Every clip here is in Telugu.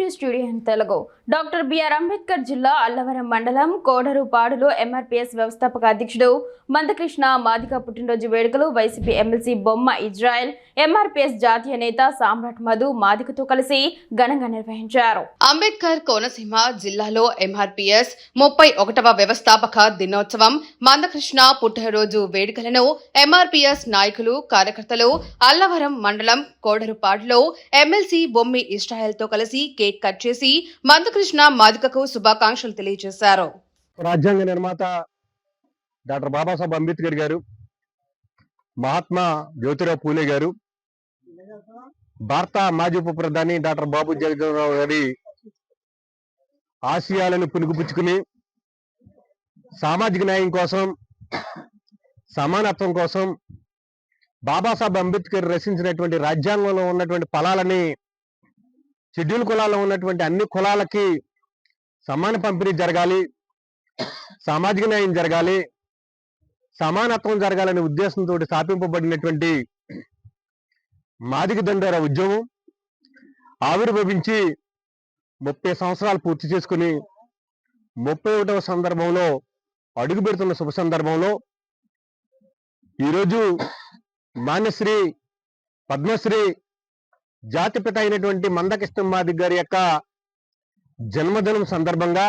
News studio in Telugu. Doctor BR Ambedkar జిల్లా అల్లవరం మండలం కోడరుపాడులో ఎంఆర్పీఎస్ వ్యవస్థాపక అధ్యక్షుడు మందకృష్ణ మాదిగ పుట్టినరోజు వేడుకలు వైసీపీ ఎమ్మెల్సీ బొమ్మ ఇజ్రాయెల్, ఎంఆర్పీఎస్ జాతీయ నేత సామ్రాట్ మధు మాదిగతో కలిసి ఘనంగా నిర్వహించారు. అంబేద్కర్ కోనసీమ జిల్లాలో ఎంఆర్పీఎస్ 31వ వ్యవస్థాపక దినోత్సవం మందకృష్ణ పుట్టినరోజు వేడుకలను ఎంఆర్పీఎస్ నాయకులు, కార్యకర్తలు అల్లవరం మండలం కోడరుపాడులో ఎమ్మెల్సీ బొమ్మి ఇజ్రాయెల్ తో కలిసి కేక్ కట్ చేసి మందకృష్ణ మాదిగకు శుభాకాంక్షలు తెలియజేశారు. రాజ్యాంగ నిర్మాత డాక్టర్ బాబాసాహెబ్ అంబేద్కర్ గారు, మహాత్మా జ్యోతిరావు పూలే గారు, భారత మాజీ ఉప ప్రధాని డాక్టర్ బాబు జగజ్జీవనరావు గారి ఆశయాలను పుణికిపుచ్చుకుని సామాజిక న్యాయం కోసం, సమానత్వం కోసం బాబాసాహెబ్ అంబేద్కర్ రచించినటువంటి రాజ్యాంగంలో ఉన్నటువంటి ఫలాలని షెడ్యూల్ కులాల్లో ఉన్నటువంటి అన్ని కులాలకి సమాన పంపిణీ జరగాలి, సామాజిక న్యాయం జరగాలి, సమానత్వం జరగాలనే ఉద్దేశంతో స్థాపింపబడినటువంటి మాదిగ దండోర ఉద్యమం ఆవిర్భవించి 30 సంవత్సరాలు పూర్తి చేసుకుని 31వ సందర్భంలో అడుగు పెడుతున్న శుభ సందర్భంలో ఈరోజు మాన్యశ్రీ పద్మశ్రీ జాతిపిత అయినటువంటి మందకృష్ణ మాదిగ గారి యొక్క జన్మదినం సందర్భంగా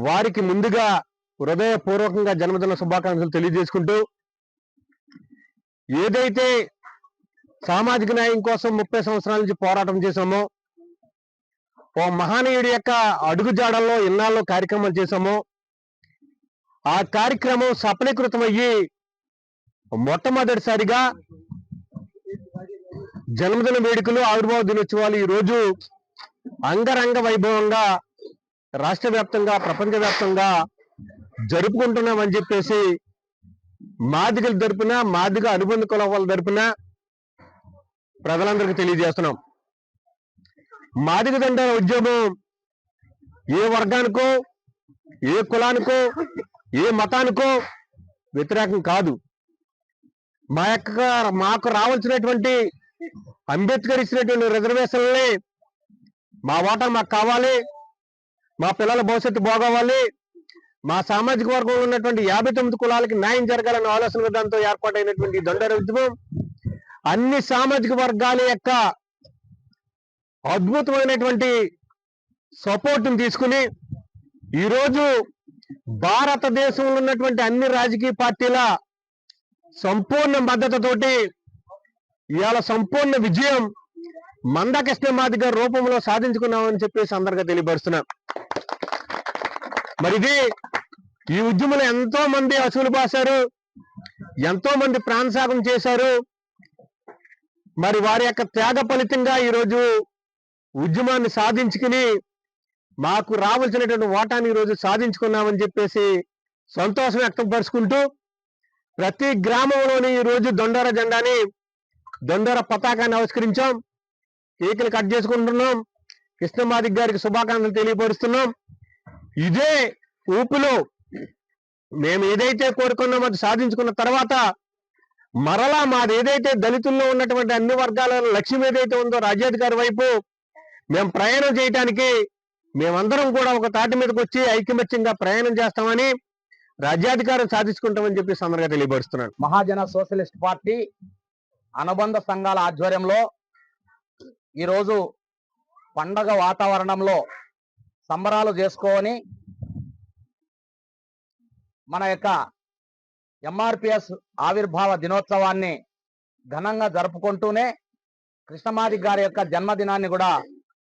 వారికి ముందుగా హృదయపూర్వకంగా జన్మదిన శుభాకాంక్షలు తెలియజేసుకుంటూ, ఏదైతే సామాజిక న్యాయం కోసం 30 సంవత్సరాల నుంచి పోరాటం చేశామో, ఓ మహానీయుడి యొక్క అడుగుజాడల్లో ఇన్నాళ్ళు కార్యక్రమాలు చేశామో, ఆ కార్యక్రమం సఫలీకృతమయ్యి మొట్టమొదటిసారిగా జన్మదిన వేడుకలు, ఆవిర్భావ దినోత్సవాలు ఈ రోజు అంగరంగ వైభవంగా రాష్ట్ర వ్యాప్తంగా, ప్రపంచ వ్యాప్తంగా జరుపుకుంటున్నామని చెప్పేసి మాదిగల తరపున, మాదిగ అనుబంధ కులాల తరపున ప్రజలందరికీ తెలియజేస్తున్నాం. మాదిగ దండోర ఉద్యమం ఏ వర్గానికో, ఏ కులానికో, ఏ మతానికో వ్యతిరేకం కాదు. మాకు రావాల్సినటువంటి అంబేద్కర్ ఇచ్చినటువంటి రిజర్వేషన్లని మా ఓటా మాకు కావాలి, మా పిల్లల భవిష్యత్తు బాగోవాలి, మా సామాజిక వర్గంలో ఉన్నటువంటి 59 కులాలకి న్యాయం జరగాలన్న ఆలోచన విధానంతో ఏర్పాటైనటువంటి దండోర ఉద్యమం అన్ని సామాజిక వర్గాల యొక్క అద్భుతమైనటువంటి సపోర్ట్ని తీసుకుని ఈరోజు భారతదేశంలో ఉన్నటువంటి అన్ని రాజకీయ పార్టీల సంపూర్ణ మద్దతుతోటి ఇవాళ సంపూర్ణ విజయం మందకృష్ణ మాదిగ రూపంలో సాధించుకున్నామని చెప్పేసి అందరికీ తెలియపరుస్తున్నాం. మరి ఇది ఈ ఉద్యమంలో ఎంతో మంది అసూలు బాసారు, ఎంతో మంది ప్రాణత్యాగం చేశారు. మరి వారి యొక్క త్యాగ ఫలితంగా ఈరోజు ఉద్యమాన్ని సాధించుకుని మాకు రావాల్సినటువంటి ఓటాన్ని ఈరోజు సాధించుకున్నామని చెప్పేసి సంతోషం వ్యక్తం పరుచుకుంటూ, ప్రతి గ్రామంలోని ఈరోజు దండోర జెండాని, దండోర పతాకాన్ని ఆవిష్కరించాం, కేకులు కట్ చేసుకుంటున్నాం, కృష్ణ మాదిగ గారికి శుభాకాంక్షలు తెలియపరుస్తున్నాం. ఇదే ఊపులో మేము ఏదైతే కోరుకున్నామో అది సాధించుకున్న తర్వాత మరలా మాది ఏదైతే దళితుల్లో ఉన్నటువంటి అన్ని వర్గాల లక్ష్యం ఏదైతే ఉందో రాజ్యాధికారి వైపు మేము ప్రయాణం చేయడానికి మేమందరం కూడా ఒక తాటి మీదకి వచ్చి ఐకమత్యంగా ప్రయాణం చేస్తామని, రాజ్యాధికారం సాధించుకుంటామని చెప్పి సందర్భంగా తెలియపరుస్తున్నాను. మహాజన సోషలిస్ట్ పార్టీ అనుబంధ సంఘాల ఆధ్వర్యంలో ఈరోజు పండగ వాతావరణంలో సంబరాలు చేసుకొని మన యొక్క ఎంఆర్పిఎస్ ఆవిర్భావ దినోత్సవాన్ని ఘనంగా జరుపుకుంటూనే కృష్ణమాదిగ గారి యొక్క జన్మదినాన్ని కూడా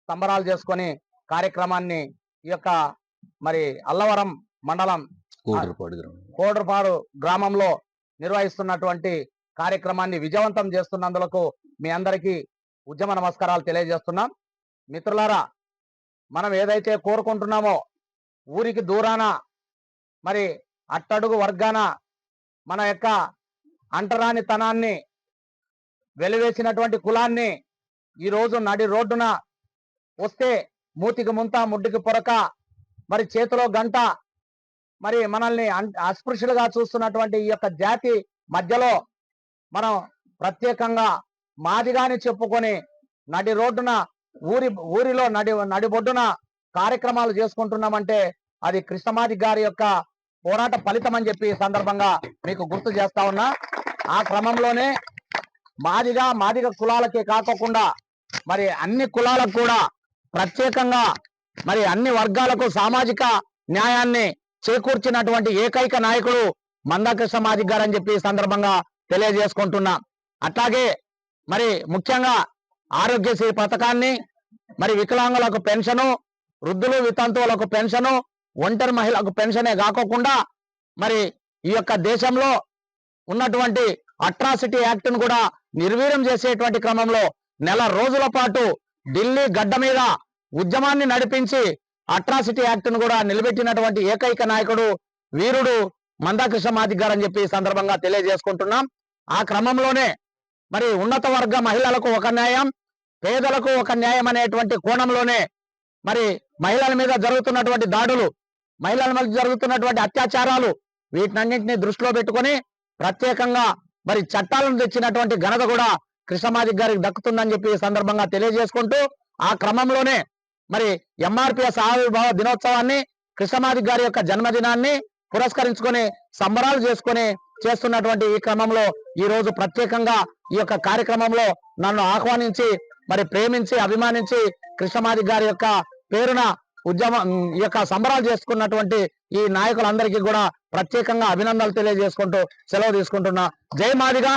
సంబరాలు చేసుకొని కార్యక్రమాన్ని ఈ యొక్క మరి అల్లవరం మండలం కోడరుపాడు గ్రామంలో నిర్వహిస్తున్నటువంటి కార్యక్రమాన్ని విజయవంతం చేస్తున్నందుకు మీ అందరికీ ఉద్యమ నమస్కారాలు తెలియజేస్తున్నాం. మిత్రులారా, మనం ఏదైతే కోరుకుంటున్నామో ఊరికి దూరాన మరి అట్టడుగు వర్గాన మన యొక్క అంటరానితనాన్ని వెలివేసినటువంటి కులాన్ని ఈరోజు నడి రోడ్డున వస్తే మూతికి ముంత ముడ్డికి పొరక మరి చేతిలో గంట మరి మనల్ని అస్పృశ్యులుగా చూస్తున్నటువంటి ఈ యొక్క జాతి మధ్యలో మనం ప్రత్యేకంగా మాదిగాని చెప్పుకొని నడి రోడ్డున ఊరిలో నడిబొడ్డున కార్యక్రమాలు చేసుకుంటున్నామంటే అది కృష్ణమాది గారి యొక్క పోరాట ఫలితం అని చెప్పి ఈ సందర్భంగా మీకు గుర్తు చేస్తా ఉన్నా. ఆ క్రమంలోనే మాదిగ కులాలకే కాకుండా మరి అన్ని కులాలకు కూడా ప్రత్యేకంగా మరి అన్ని వర్గాలకు సామాజిక న్యాయాన్ని చేకూర్చినటువంటి ఏకైక నాయకుడు మందాకృష్ణ మాదిగ గారు అని చెప్పి ఈ సందర్భంగా తెలియజేసుకుంటున్నా. అట్లాగే మరి ముఖ్యంగా ఆరోగ్యశ్రీ పథకాన్ని, మరి వికలాంగులకు పెన్షను, వృద్ధులు వితంతువులకు పెన్షను, ఒంటరి మహిళలకు పెన్షనే కాకుండా మరి ఈ యొక్క దేశంలో ఉన్నటువంటి అట్రాసిటీ యాక్ట్ ను కూడా నిర్వీర్యం చేసేటువంటి క్రమంలో నెల రోజుల పాటు ఢిల్లీ గడ్డ మీద ఉద్యమాన్ని నడిపించి అట్రాసిటీ యాక్ట్ ను కూడా నిలబెట్టినటువంటి ఏకైక నాయకుడు వీరుడు మందాకృష్ణ మాదిగ గారు అని చెప్పి ఈ సందర్భంగా తెలియజేసుకుంటున్నాం. ఆ క్రమంలోనే మరి ఉన్నత వర్గ మహిళలకు ఒక న్యాయం, పేదలకు ఒక న్యాయం అనేటువంటి కోణంలోనే మరి మహిళల మీద జరుగుతున్నటువంటి దాడులు, మహిళల మీద జరుగుతున్నటువంటి అత్యాచారాలు, వీటినన్నింటినీ దృష్టిలో పెట్టుకొని ప్రత్యేకంగా మరి చట్టాలను తెచ్చినటువంటి ఘనత కూడా కృష్ణమాదిగ గారికి దక్కుతుందని చెప్పి ఈ సందర్భంగా తెలియజేసుకుంటూ, ఆ క్రమంలోనే మరి ఎంఆర్పిఎస్ ఆవిర్భావ దినోత్సవాన్ని, కృష్ణమాదిగ గారి యొక్క జన్మదినాన్ని పురస్కరించుకొని సంబరాలు చేసుకొని చేస్తున్నటువంటి ఈ క్రమంలో ఈ రోజు ప్రత్యేకంగా ఈ యొక్క కార్యక్రమంలో నన్ను ఆహ్వానించి మరి ప్రేమించి అభిమానించి కృష్ణమాదిగ గారి యొక్క పేరున ఉద్యమం ఈ యొక్క సంబరాలు చేసుకున్నటువంటి ఈ నాయకులందరికీ కూడా ప్రత్యేకంగా అభినందనలు తెలియజేసుకుంటూ సెలవు తీసుకుంటున్నా. జై మాదిగ.